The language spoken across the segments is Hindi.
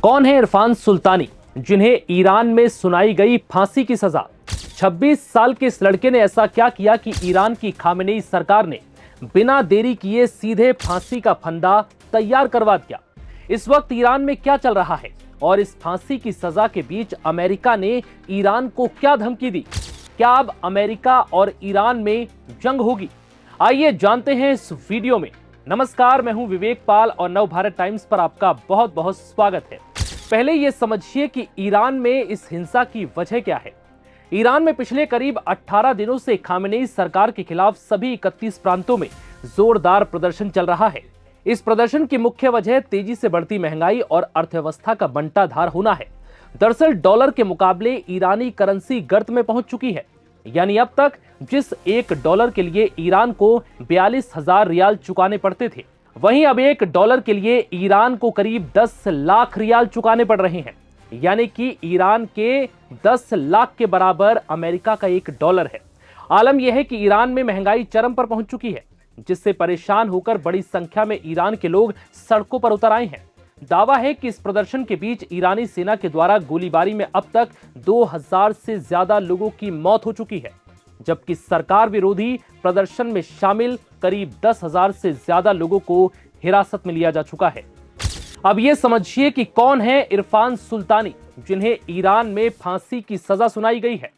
कौन है इरफान सुल्तानी, जिन्हें ईरान में सुनाई गई फांसी की सजा। 26 साल के इस लड़के ने ऐसा क्या किया कि ईरान की खामेनेई सरकार ने बिना देरी किए सीधे फांसी का फंदा तैयार करवा दिया। इस वक्त ईरान में क्या चल रहा है और इस फांसी की सजा के बीच अमेरिका ने ईरान को क्या धमकी दी? क्या अब अमेरिका और ईरान में जंग होगी? आइए जानते हैं इस वीडियो में। नमस्कार, मैं हूं विवेक पाल और नवभारत टाइम्स पर आपका बहुत बहुत स्वागत है। पहले यह समझिए कि ईरान में इस हिंसा की वजह क्या है। ईरान में पिछले करीब 18 दिनों से खामेनेई सरकार के खिलाफ सभी 31 प्रांतों में जोरदार प्रदर्शन चल रहा है। इस प्रदर्शन की मुख्य वजह तेजी से बढ़ती महंगाई और अर्थव्यवस्था का बंटाधार होना है। दरअसल डॉलर के मुकाबले ईरानी करेंसी गर्त में पहुंच चुकी है। यानी अब तक जिस $1 के लिए ईरान को 42,000 रियाल चुकाने पड़ते थे, वहीं अब $1 के लिए ईरान को करीब 10 लाख रियाल चुकाने पड़ रहे हैं। यानी कि ईरान के 10 लाख के बराबर अमेरिका का $1 है। आलम यह है कि ईरान में महंगाई चरम पर पहुंच चुकी है, जिससे परेशान होकर बड़ी संख्या में ईरान के लोग सड़कों पर उतर आए हैं। दावा है कि इस प्रदर्शन के बीच ईरानी सेना के द्वारा गोलीबारी में अब तक 2000 से ज्यादा लोगों की मौत हो चुकी है, जबकि सरकार विरोधी प्रदर्शन में शामिल करीब 10,000 से ज्यादा लोगों को हिरासत में लिया जा चुका है। अब यह समझिए कि कौन है इरफान सुल्तानी, जिन्हें ईरान में फांसी की सजा सुनाई गई है।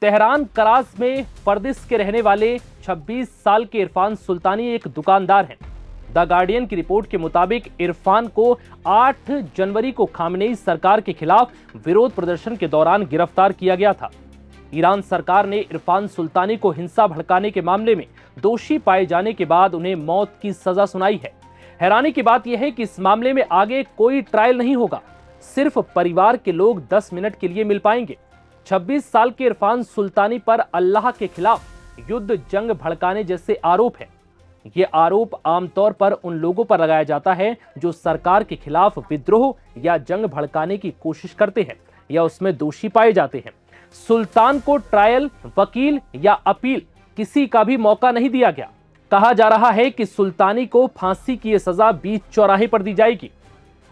तेहरान कराज में पर्दिश के रहने वाले 26 साल के इरफान सुल्तानी एक दुकानदार हैं। द गार्डियन की रिपोर्ट के मुताबिक इरफान को 8 जनवरी को खामेनेई सरकार के खिलाफ विरोध प्रदर्शन के दौरान गिरफ्तार किया गया था। ईरान सरकार ने इरफान सुल्तानी को हिंसा भड़काने के मामले में दोषी पाए जाने के बाद उन्हें मौत की सजा सुनाई है। हैरानी की बात यह है कि इस मामले में आगे कोई ट्रायल नहीं होगा, सिर्फ परिवार के लोग 10 मिनट के लिए मिल पाएंगे। 26 साल के इरफान सुल्तानी पर अल्लाह के खिलाफ युद्ध जंग भड़काने जैसे आरोप है। ये आरोप आमतौर पर उन लोगों पर लगाया जाता है जो सरकार के खिलाफ विद्रोह या जंग भड़काने की कोशिश करते हैं या उसमें दोषी पाए जाते हैं। सुल्तान को ट्रायल, वकील या अपील किसी का भी मौका नहीं दिया गया। कहा जा रहा है कि सुल्तानी को फांसी की यह सजा बीच चौराहे पर दी जाएगी।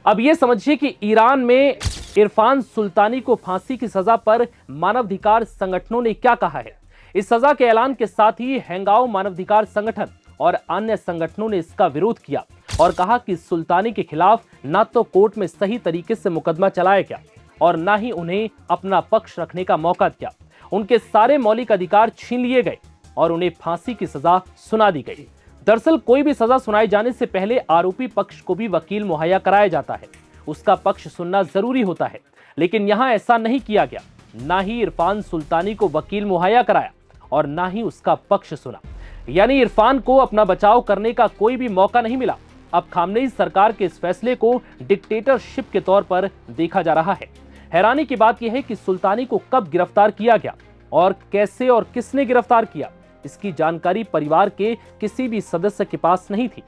अब यह समझिए कि ईरान में इरफान सुल्तानी को फांसी की सजा पर मानवाधिकार संगठनों ने क्या कहा है। इस सजा के ऐलान के साथ ही हैंगाओ मानवाधिकार संगठन और अन्य संगठनों ने इसका विरोध किया और कहा कि सुल्तानी के खिलाफ न तो कोर्ट में सही तरीके से मुकदमा चलाया गया और न ही उन्हें अपना पक्ष रखने का मौका दिया। उनके सारे मौलिक अधिकार छीन लिए गए और उन्हें फांसी की सजा सुना दी गई। दरअसल कोई भी सजा सुनाए जाने से पहले आरोपी पक्ष को भी वकील मुहैया कराया जाता है, उसका पक्ष सुनना जरूरी होता है। लेकिन यहां ऐसा नहीं किया गया। ना ही इरफान सुल्तानी को वकील मुहैया कराया और ना ही उसका पक्ष सुना। यानी इरफान को अपना बचाव करने का कोई भी मौका नहीं मिला। अब खामेनेई सरकार के इस फैसले को डिक्टेटरशिप के तौर पर देखा जा रहा है। हैरानी की बात यह है कि सुल्तानी को कब गिरफ्तार किया गया और कैसे और किसने गिरफ्तार किया, इसकी जानकारी परिवार के किसी भी सदस्य के पास नहीं थी।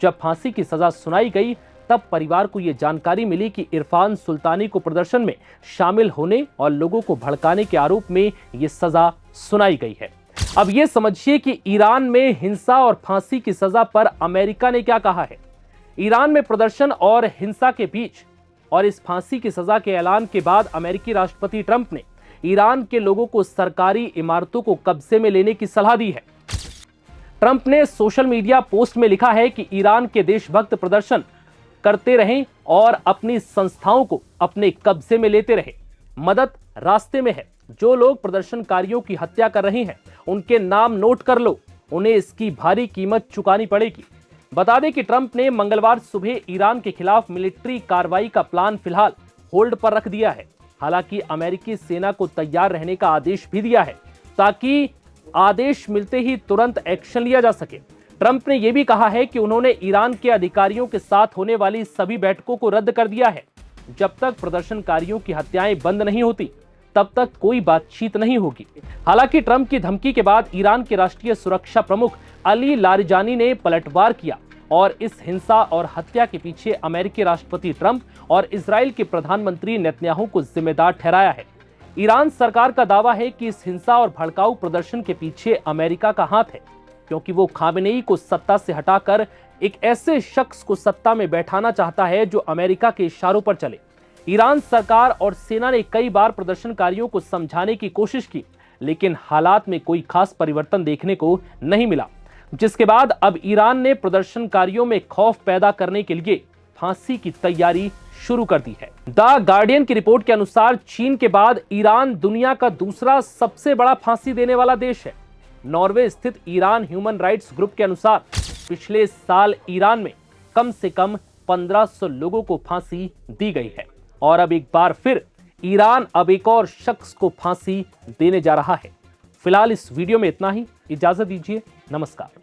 जब फांसी की सजा सुनाई गई तब परिवार को यह जानकारी मिली कि इरफान सुल्तानी को प्रदर्शन में शामिल होने और लोगों को भड़काने के आरोप में यह सजा सुनाई गई है। अब यह समझिए कि ईरान में हिंसा और फांसी की सजा पर अमेरिका ने क्या कहा है। ईरान में प्रदर्शन और हिंसा के बीच और इस फांसी की सजा के ऐलान के बाद अमेरिकी राष्ट्रपति ट्रंप ने ईरान के लोगों को सरकारी इमारतों को कब्जे में लेने की सलाह दी है। ट्रंप ने सोशल मीडिया पोस्ट में लिखा है कि ईरान के देशभक्त प्रदर्शन करते रहें और अपनी संस्थाओं को अपने कब्जे में लेते रहें। मदद रास्ते में है। जो लोग प्रदर्शनकारियों की हत्या कर रहे हैं उनके नाम नोट कर लो, उन्हें इसकी भारी कीमत चुकानी पड़ेगी। बता दें कि ट्रंप ने मंगलवार सुबह ईरान के खिलाफ मिलिट्री कार्रवाई का प्लान फिलहाल होल्ड पर रख दिया है। हालांकि अमेरिकी सेना को तैयार रहने का आदेश भी दिया है ताकि आदेश मिलते ही तुरंत एक्शन लिया जा सके। ट्रंप ने यह भी कहा है कि उन्होंने ईरान के अधिकारियों के साथ होने वाली सभी बैठकों को रद्द कर दिया है। जब तक प्रदर्शनकारियों की हत्याएं बंद नहीं होती तब तक कोई बातचीत नहीं होगी। हालांकि ट्रंप की धमकी के बाद ईरान के राष्ट्रीय सुरक्षा प्रमुख अली लारिजानी ने पलटवार किया और इस हिंसा और हत्या के पीछे अमेरिकी राष्ट्रपति ट्रंप और इजराइल के प्रधानमंत्री नेतन्याहू को जिम्मेदार ठहराया है। ईरान सरकार का दावा है कि इस हिंसा और भड़काऊ प्रदर्शन के पीछे अमेरिका का हाथ है, क्योंकि वो खामेनेई को सत्ता से हटाकर एक ऐसे शख्स को सत्ता में बैठाना चाहता है जो अमेरिका के इशारों पर चले। ईरान सरकार और सेना ने कई बार प्रदर्शनकारियों को समझाने की कोशिश की, लेकिन हालात में कोई खास परिवर्तन देखने को नहीं मिला, जिसके बाद अब ईरान ने प्रदर्शनकारियों में खौफ पैदा करने के लिए फांसी की तैयारी शुरू कर दी है। द गार्डियन की रिपोर्ट के अनुसार चीन के बाद ईरान दुनिया का दूसरा सबसे बड़ा फांसी देने वाला देश है। नॉर्वे स्थित ईरान ह्यूमन राइट्स ग्रुप के अनुसार पिछले साल ईरान में कम से कम 1500 लोगों को फांसी दी गई है और अब एक बार फिर ईरान अब एक और शख्स को फांसी देने जा रहा है। फिलहाल इस वीडियो में इतना ही। इजाजत दीजिए। नमस्कार।